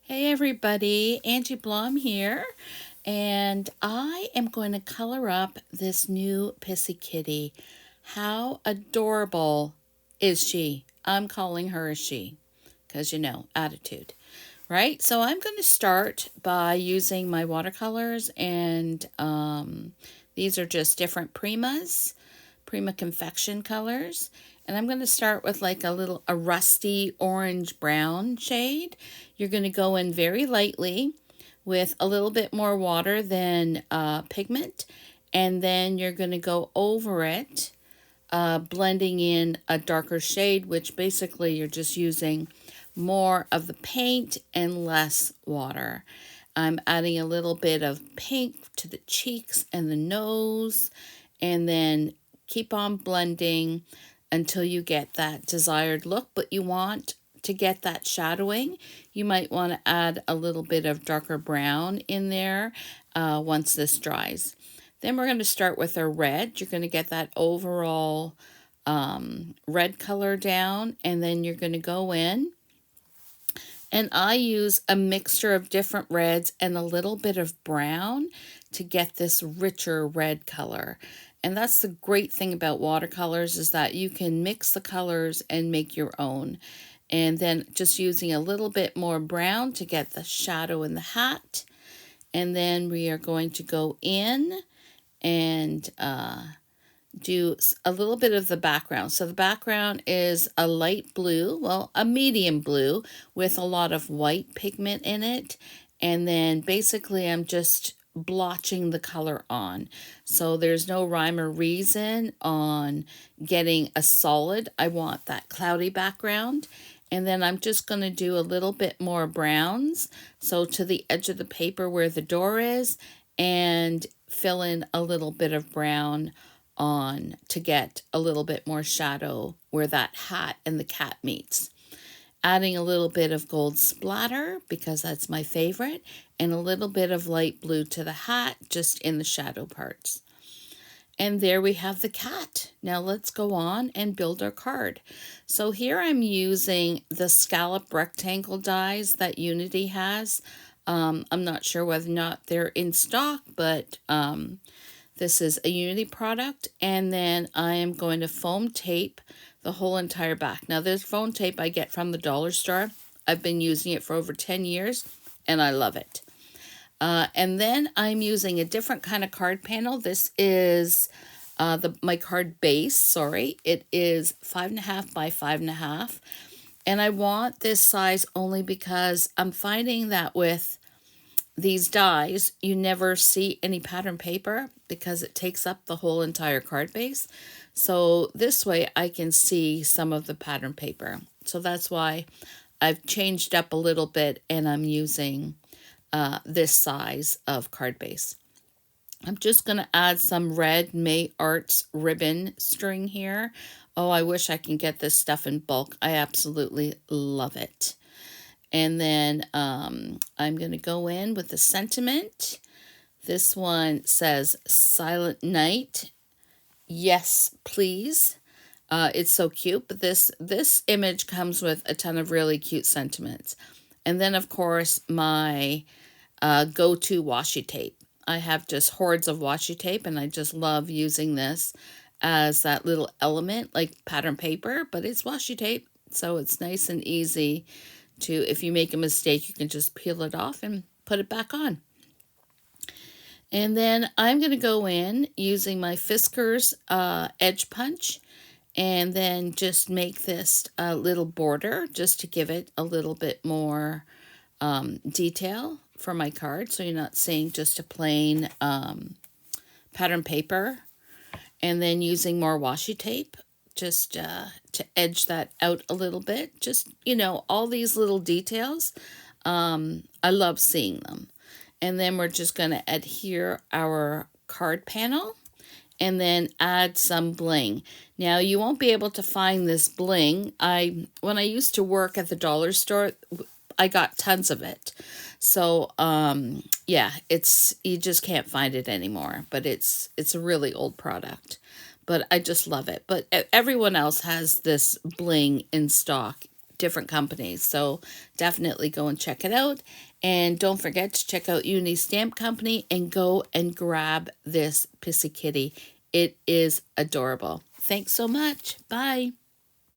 Hey everybody, Angie Blom here, and I am going to color up this new Pissy Kitty. How adorable is she? I'm calling her a she, because attitude, right? So I'm going to start by using my watercolors, and these are just different Prima Confection colors. And I'm going to start with like a rusty orange brown shade. You're going to go in very lightly with a little bit more water than pigment. And then you're going to go over it, blending in a darker shade, which basically you're just using more of the paint and less water. I'm adding a little bit of pink to the cheeks and the nose, and then keep on blending until you get that desired look. But you want to get that shadowing, you might want to add a little bit of darker brown in there once this dries. Then we're going to start with our red. You're going to get that overall red color down, and then you're going to go in. And I use a mixture of different reds and a little bit of brown to get this richer red color. And that's the great thing about watercolors, is that you can mix the colors and make your own. And then just using a little bit more brown to get the shadow in the hat. And then we are going to go in and do a little bit of the background. So the background is a light blue, well, a medium blue with a lot of white pigment in it. And then basically I'm just blotching the color on. So there's no rhyme or reason on getting a solid. I want that cloudy background. And then I'm just going to do a little bit more browns. So to the edge of the paper where the door is, and fill in a little bit of brown on to get a little bit more shadow where that hat and the cat meets. Adding a little bit of gold splatter because that's my favorite, and a little bit of light blue to the hat just in the shadow parts. And there we have the cat. Now let's go on and build our card. So here I'm using the scallop rectangle dies that Unity has. I'm not sure whether or not they're in stock, but this is a Unity product. And then I am going to foam tape the whole entire back. Now this foam tape I get from the dollar store. I've been using it for over 10 years and I love it. And then I'm using a different kind of card panel. This is my card base, sorry. It is 5.5 by 5.5. And I want this size only because I'm finding that with these dies, you never see any pattern paper because it takes up the whole entire card base. So this way I can see some of the pattern paper. So that's why I've changed up a little bit and I'm using this size of card base. I'm just going to add some red May Arts ribbon string here. Oh, I wish I can get this stuff in bulk. I absolutely love it. And then I'm going to go in with the sentiment. This one says, Silent Night. Yes, please. It's so cute, but this image comes with a ton of really cute sentiments. And then, of course, my go-to washi tape. I have just hordes of washi tape, and I just love using this as that little element, like pattern paper, but it's washi tape, so it's nice and easy to, if you make a mistake, you can just peel it off and put it back on. And then I'm going to go in using my Fiskars edge punch and then just make this little border just to give it a little bit more detail for my card, so you're not seeing just a plain pattern paper. And then using more washi tape just to edge that out a little bit. Just, all these little details. I love seeing them. And then we're just going to adhere our card panel and then add some bling. Now you won't be able to find this bling. When I used to work at the dollar store, I got tons of it. So yeah, you just can't find it anymore, but it's a really old product. But I just love it. But everyone else has this bling in stock. different companies. So definitely go and check it out. And don't forget to check out Uni Stamp Company and go and grab this Pissy Kitty. It is adorable. Thanks so much. Bye.